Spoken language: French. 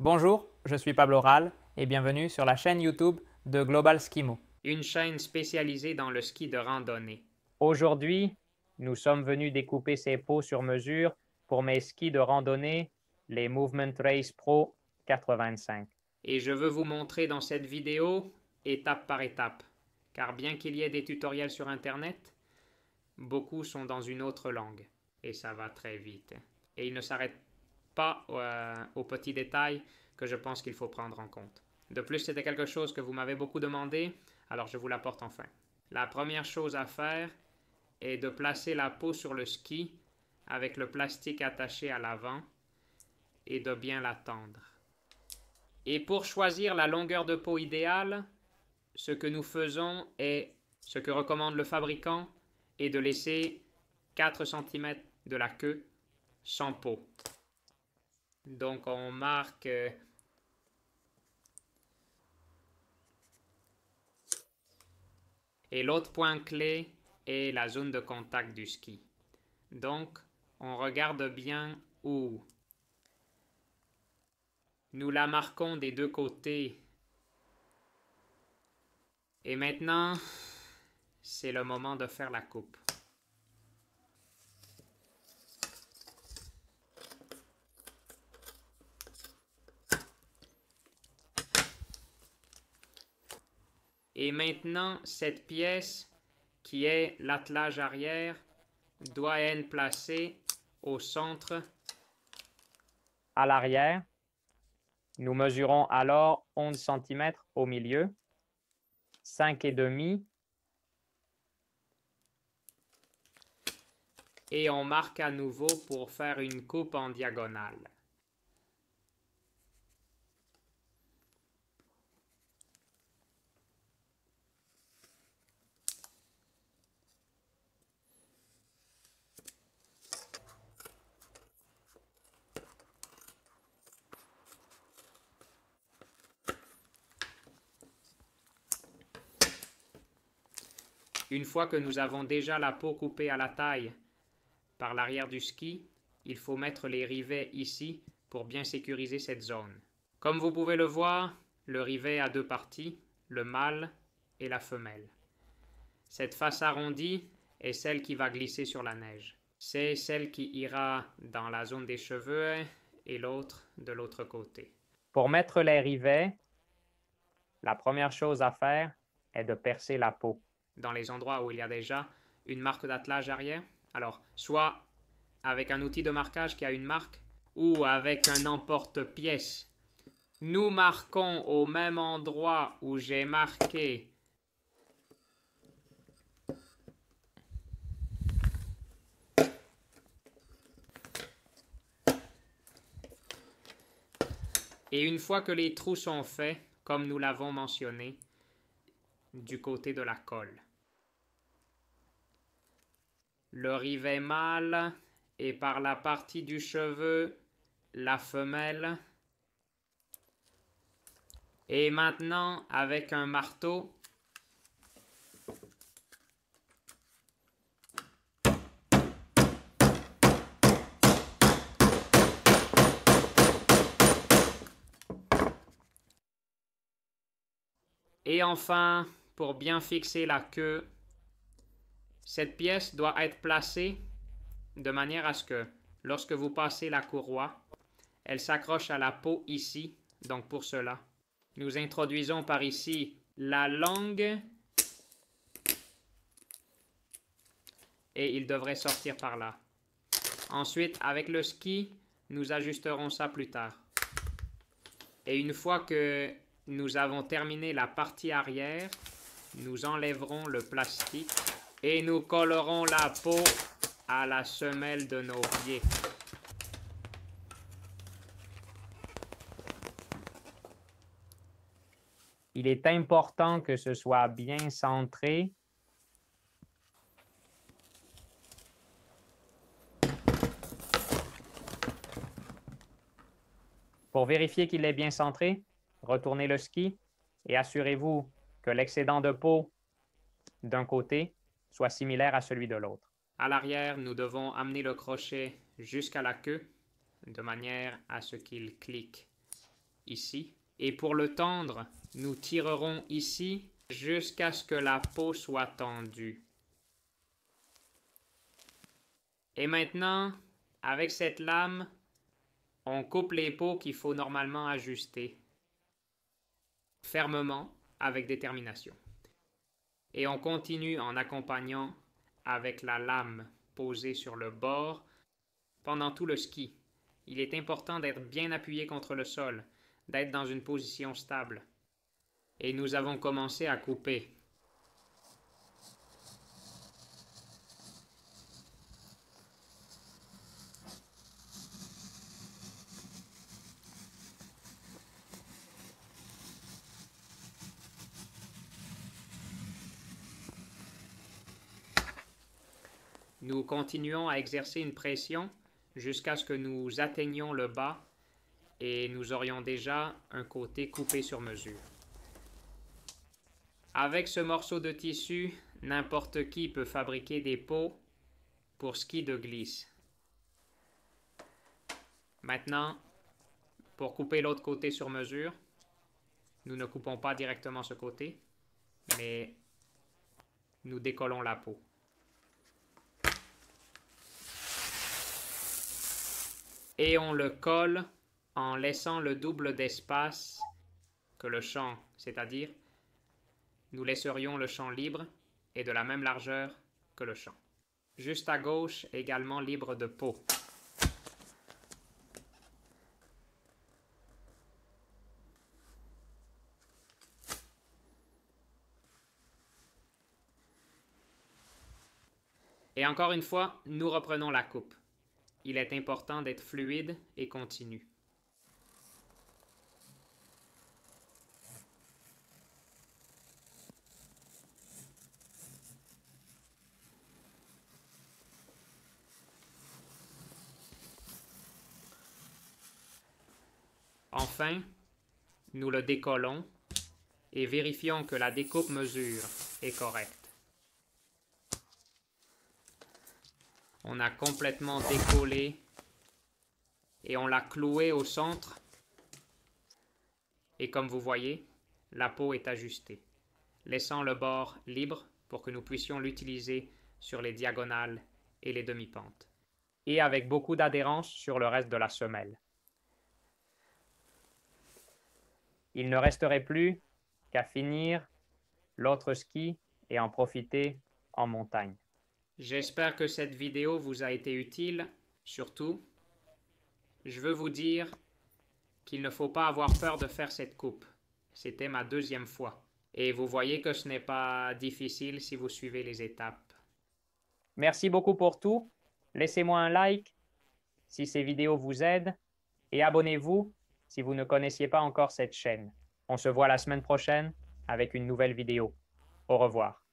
Bonjour, je suis Pablo Ral et bienvenue sur la chaîne YouTube de Global Skimo. Une chaîne spécialisée dans le ski de randonnée. Aujourd'hui, nous sommes venus découper ces pots sur mesure pour mes skis de randonnée, les Movement Race Pro 85. Et je veux vous montrer dans cette vidéo étape par étape. Car bien qu'il y ait des tutoriels sur Internet, beaucoup sont dans une autre langue. Et ça va très vite. Et ils ne s'arrêtent pas aux petits détails que je pense qu'il faut prendre en compte. De plus, c'était quelque chose que vous m'avez beaucoup demandé, alors je vous l'apporte enfin. La première chose à faire est de placer la peau sur le ski avec le plastique attaché à l'avant et de bien la tendre. Et pour choisir la longueur de peau idéale, ce que nous faisons est, ce que recommande le fabricant, est de laisser 4 cm de la queue sans peau. Donc on marque et l'autre point clé est la zone de contact du ski. Donc on regarde bien où. Nous la marquons des deux côtés. Et maintenant, c'est le moment de faire la coupe. Et maintenant, cette pièce qui est l'attelage arrière doit être placée au centre. À l'arrière, nous mesurons alors 11 cm au milieu, 5,5 et on marque à nouveau pour faire une coupe en diagonale. Une fois que nous avons déjà la peau coupée à la taille par l'arrière du ski, il faut mettre les rivets ici pour bien sécuriser cette zone. Comme vous pouvez le voir, le rivet a deux parties, le mâle et la femelle. Cette face arrondie est celle qui va glisser sur la neige. C'est celle qui ira dans la zone des cheveux et l'autre de l'autre côté. Pour mettre les rivets, la première chose à faire est de percer la peau. Dans les endroits où il y a déjà une marque d'attelage arrière, alors soit avec un outil de marquage qui a une marque ou avec un emporte-pièce. Nous marquons au même endroit où j'ai marqué et une fois que les trous sont faits, comme nous l'avons mentionné, du côté de la colle. Le rivet mâle et par la partie du cheveu, la femelle. Et maintenant, avec un marteau, et enfin, pour bien fixer la queue, cette pièce doit être placée de manière à ce que, lorsque vous passez la courroie, elle s'accroche à la peau ici. Donc pour cela, nous introduisons par ici la langue et il devrait sortir par là. Ensuite, avec le ski, nous ajusterons ça plus tard. Et une fois que nous avons terminé la partie arrière, nous enlèverons le plastique et nous collerons la peau à la semelle de nos pieds. Il est important que ce soit bien centré. Pour vérifier qu'il est bien centré, retournez le ski et assurez-vous que l'excédent de peau d'un côté soit similaire à celui de l'autre. À l'arrière, nous devons amener le crochet jusqu'à la queue de manière à ce qu'il clique ici. Et pour le tendre, nous tirerons ici jusqu'à ce que la peau soit tendue. Et maintenant, avec cette lame, on coupe les peaux qu'il faut normalement ajuster fermement, avec détermination. Et on continue en accompagnant avec la lame posée sur le bord pendant tout le ski. Il est important d'être bien appuyé contre le sol, d'être dans une position stable. Et nous avons commencé à couper. Nous continuons à exercer une pression jusqu'à ce que nous atteignions le bas et nous aurions déjà un côté coupé sur mesure. Avec ce morceau de tissu, n'importe qui peut fabriquer des peaux pour ski de glisse. Maintenant, pour couper l'autre côté sur mesure, nous ne coupons pas directement ce côté, mais nous décollons la peau. Et on le colle en laissant le double d'espace que le champ, c'est-à-dire nous laisserions le champ libre et de la même largeur que le champ. Juste à gauche, également libre de peau. Et encore une fois, nous reprenons la coupe. Il est important d'être fluide et continu. Enfin, nous le décollons et vérifions que la découpe mesure est correcte. On a complètement décollé et on l'a cloué au centre. Et comme vous voyez, la peau est ajustée, laissant le bord libre pour que nous puissions l'utiliser sur les diagonales et les demi-pentes. Et avec beaucoup d'adhérence sur le reste de la semelle. Il ne resterait plus qu'à finir l'autre ski et en profiter en montagne. J'espère que cette vidéo vous a été utile. Surtout, je veux vous dire qu'il ne faut pas avoir peur de faire cette coupe. C'était ma deuxième fois. Et vous voyez que ce n'est pas difficile si vous suivez les étapes. Merci beaucoup pour tout. Laissez-moi un like si ces vidéos vous aident et abonnez-vous si vous ne connaissiez pas encore cette chaîne. On se voit la semaine prochaine avec une nouvelle vidéo. Au revoir.